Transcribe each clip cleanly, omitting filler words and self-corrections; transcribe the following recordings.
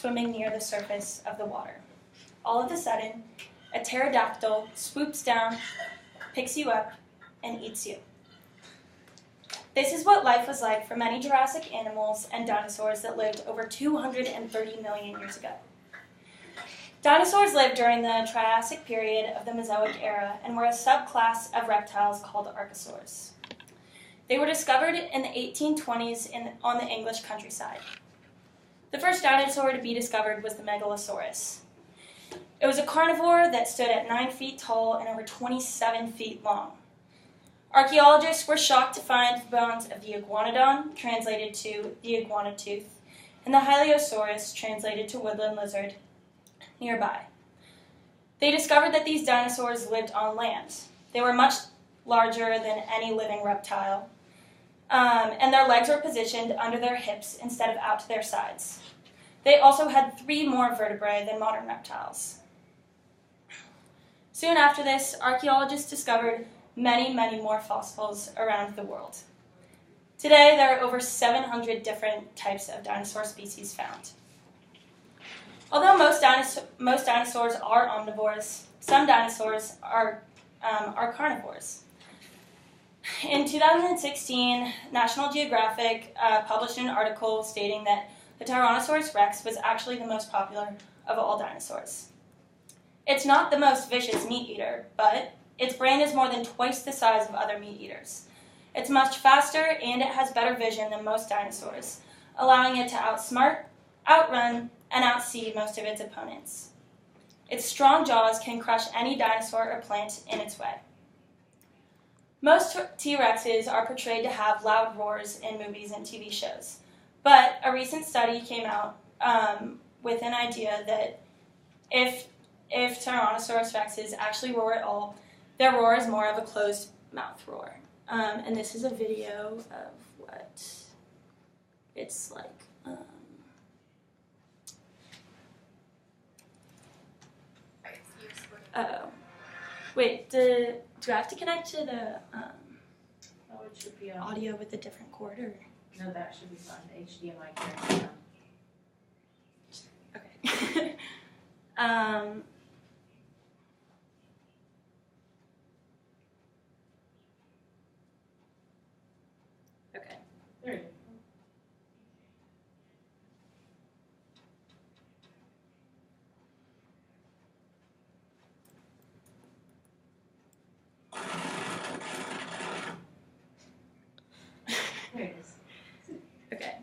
swimming near the surface of the water. All of a sudden, a pterodactyl swoops down, picks you up, and eats you. This is what life was like for many Jurassic animals and dinosaurs that lived over 230 million years ago. Dinosaurs lived during the Triassic period of the Mesozoic era and were a subclass of reptiles called archosaurs. They were discovered in the 1820s on the English countryside. The first dinosaur to be discovered was the Megalosaurus. It was a carnivore that stood at 9 feet tall and over 27 feet long. Archaeologists were shocked to find the bones of the iguanodon, translated to the iguana tooth, and the Hylaeosaurus, translated to woodland lizard, nearby. They discovered that these dinosaurs lived on land. They were much larger than any living reptile, and their legs were positioned under their hips instead of out to their sides. They also had 3 more vertebrae than modern reptiles. Soon after this, archaeologists discovered many, many more fossils around the world. Today, there are over 700 different types of dinosaur species found. Although most dinosaurs are omnivores, some dinosaurs are carnivores. In 2016, National Geographic published an article stating that the Tyrannosaurus rex was actually the most popular of all dinosaurs. It's not the most vicious meat eater, but its brain is more than twice the size of other meat eaters. It's much faster and it has better vision than most dinosaurs, allowing it to outsmart, outrun, and outsee most of its opponents. Its strong jaws can crush any dinosaur or plant in its way. Most T-Rexes are portrayed to have loud roars in movies and TV shows, but a recent study came out with an idea that if Tyrannosaurus rexes actually roar at all, their roar is more of a closed mouth roar. And this is a video of what it's like. Oh, wait. Do I have to connect to the it should be on. audio with a different cord, or? No, that should be fine. HDMI connection. Okay. Okay. There you go. There it is. Okay.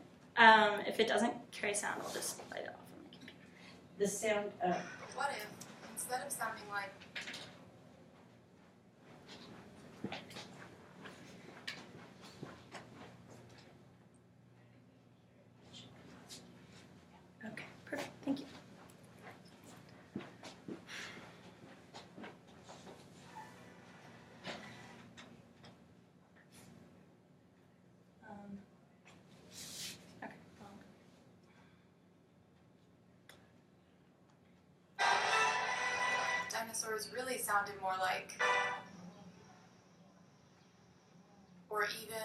If it doesn't carry sound, I'll just light it off on my computer. The sound. What if, instead of sounding like Okay, perfect. Thank you. Okay. dinosaurs really sounded more like, or even,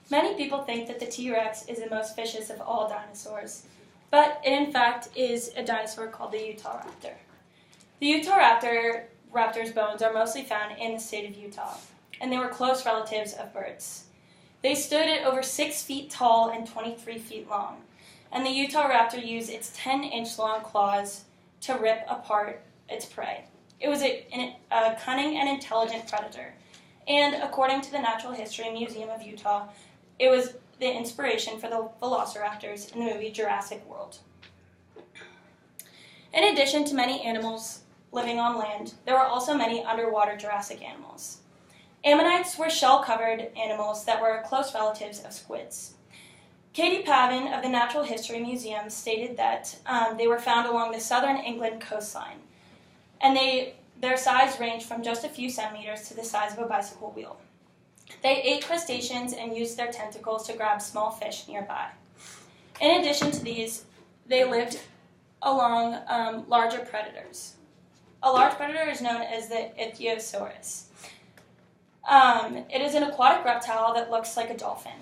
Many people think that the T-Rex is the most vicious of all dinosaurs, but it in fact is a dinosaur called the Utahraptor. The Utahraptor's bones are mostly found in the state of Utah, and they were close relatives of birds. They stood at over 6 feet tall and 23 feet long, and the Utahraptor used its 10-inch long claws to rip apart its prey. It was a cunning and intelligent predator, and according to the Natural History Museum of Utah, it was the inspiration for the velociraptors in the movie Jurassic World. In addition to many animals living on land, there were also many underwater Jurassic animals. Ammonites were shell-covered animals that were close relatives of squids. Katie Pavin of the Natural History Museum stated that they were found along the southern England coastline, and their size ranged from just a few centimeters to the size of a bicycle wheel. They ate crustaceans and used their tentacles to grab small fish nearby. In addition to these, they lived along larger predators. A large predator is known as the Ichthyosaurus. It is an aquatic reptile that looks like a dolphin,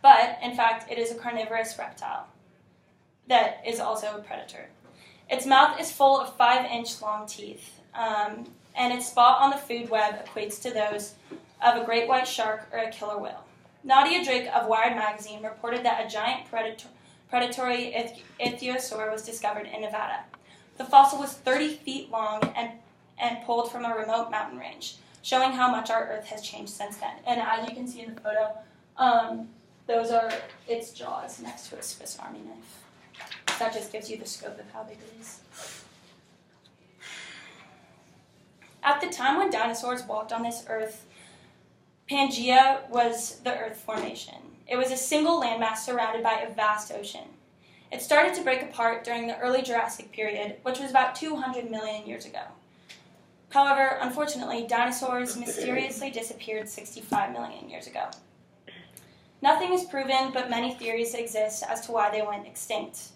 but in fact, it is a carnivorous reptile that is also a predator. Its mouth is full of 5-inch long teeth, and its spot on the food web equates to those of a great white shark or a killer whale. Nadia Drake of Wired magazine reported that a giant predatory ichthyosaur was discovered in Nevada. The fossil was 30 feet long and pulled from a remote mountain range, showing how much our Earth has changed since then. And as you can see in the photo, those are its jaws next to a Swiss Army knife. That just gives you the scope of how big it is. At the time when dinosaurs walked on this Earth, Pangaea was the Earth formation. It was a single landmass surrounded by a vast ocean. It started to break apart during the early Jurassic period, which was about 200 million years ago. However, unfortunately, dinosaurs mysteriously disappeared 65 million years ago. Nothing is proven, but many theories exist as to why they went extinct.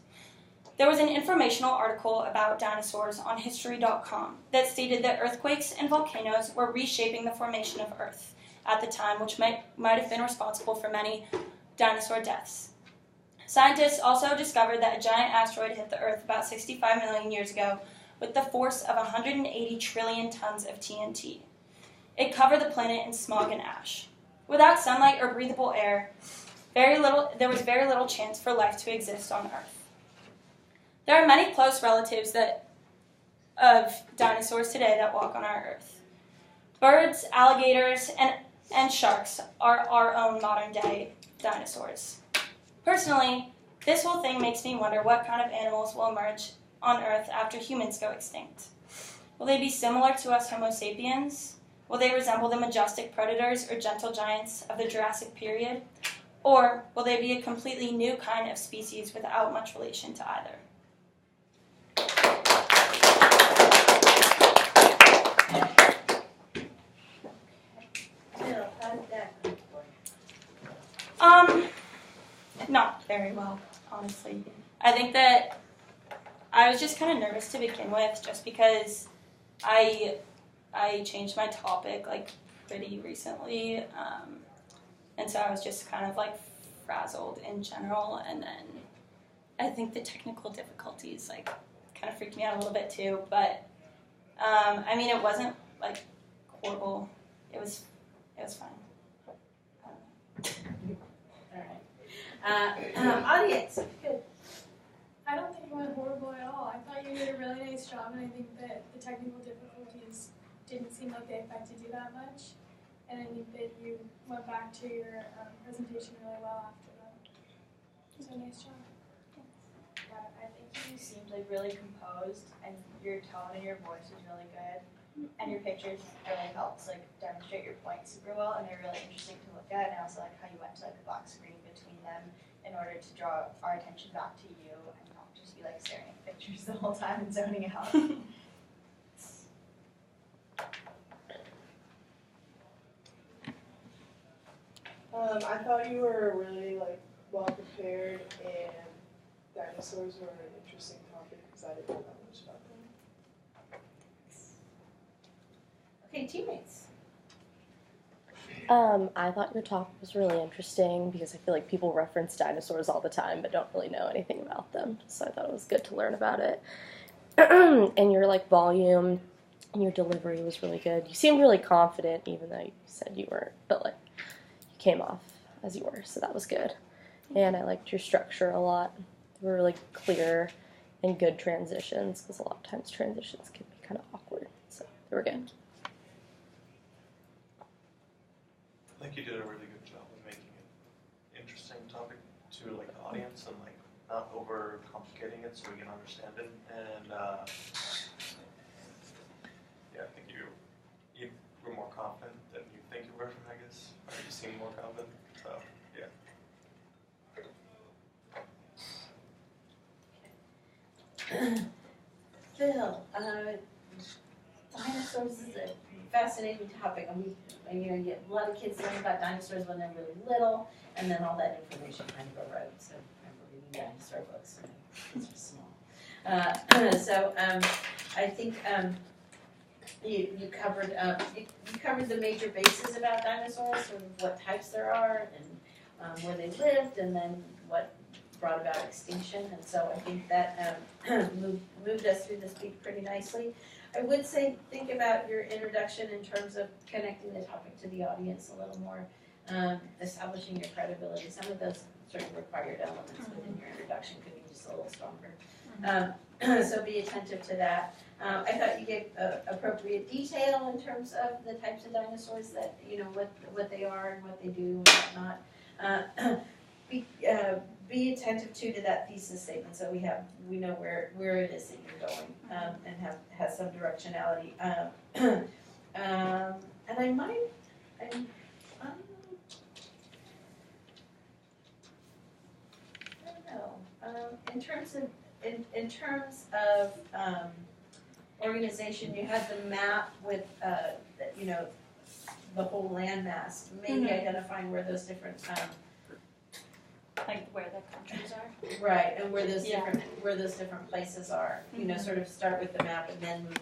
There was an informational article about dinosaurs on History.com that stated that earthquakes and volcanoes were reshaping the formation of Earth at the time, which might have been responsible for many dinosaur deaths. Scientists also discovered that a giant asteroid hit the Earth about 65 million years ago with the force of 180 trillion tons of TNT. It covered the planet in smog and ash. Without sunlight or breathable air, there was very little chance for life to exist on Earth. There are many close relatives of dinosaurs today that walk on our Earth. Birds, alligators, and sharks are our own modern-day dinosaurs. Personally, this whole thing makes me wonder what kind of animals will emerge on Earth after humans go extinct. Will they be similar to us Homo sapiens? Will they resemble the majestic predators or gentle giants of the Jurassic period? Or will they be a completely new kind of species without much relation to either? Phil, how did that go for you? Not very well, honestly. I think that I was just kind of nervous to begin with, just because I changed my topic like pretty recently, and so I was just kind of like frazzled in general. And then I think the technical difficulties like kind of freaked me out a little bit too. But I mean, it wasn't like horrible. It was fine. Audience, good. I don't think it went horrible at all. I thought you did a really nice job, and I think that the technical difficulties didn't seem like they affected you that much. And I think that you went back to your presentation really well after that. So nice job. Yeah, I think you seemed like really composed, and your tone and your voice was really good, and your pictures really helped like demonstrate your points super well, and they're really interesting to look at. And I also like how you went to like a black screen between them in order to draw our attention back to you and not just be like staring at pictures the whole time and zoning out. I thought you were really like well prepared, and dinosaurs were an interesting topic because I didn't know that much about them. Okay, teammates. I thought your talk was really interesting because I feel like people reference dinosaurs all the time but don't really know anything about them. So I thought it was good to learn about it. And your like volume and your delivery was really good. You seemed really confident even though you said you weren't, but like you came off as you were, so that was good. And I liked your structure a lot. They were really clear and good transitions because a lot of times transitions can be kind of awkward. So they were good. I think you did a really good job of making it interesting topic to like the audience and like not over complicating it so we can understand it. And yeah, I think you were more confident than you think you were, I guess. Or you seem more confident. So yeah. Phil, dinosaurs is a fascinating topic. I mean, you get a lot of kids learn about dinosaurs when they're really little, and then all that information kind of erodes. So I remember reading dinosaur books when kids were small. I think you covered you covered the major bases about dinosaurs, sort of what types there are, and where they lived, and then what brought about extinction. And so I think that moved us through this week pretty nicely. I would say think about your introduction in terms of connecting the topic to the audience a little more, establishing your credibility. Some of those sort of required elements within your introduction could be just a little stronger. So be attentive to that. I thought you gave appropriate detail in terms of the types of dinosaurs that, what they are and what they do and whatnot. Be attentive to that thesis statement so we know where it is that you're going and has some directionality. And I might, I don't know. In terms of organization, you had the map with the whole landmass. Maybe identifying where those different like where the countries are. right, and where those different places are. Sort of start with the map and then move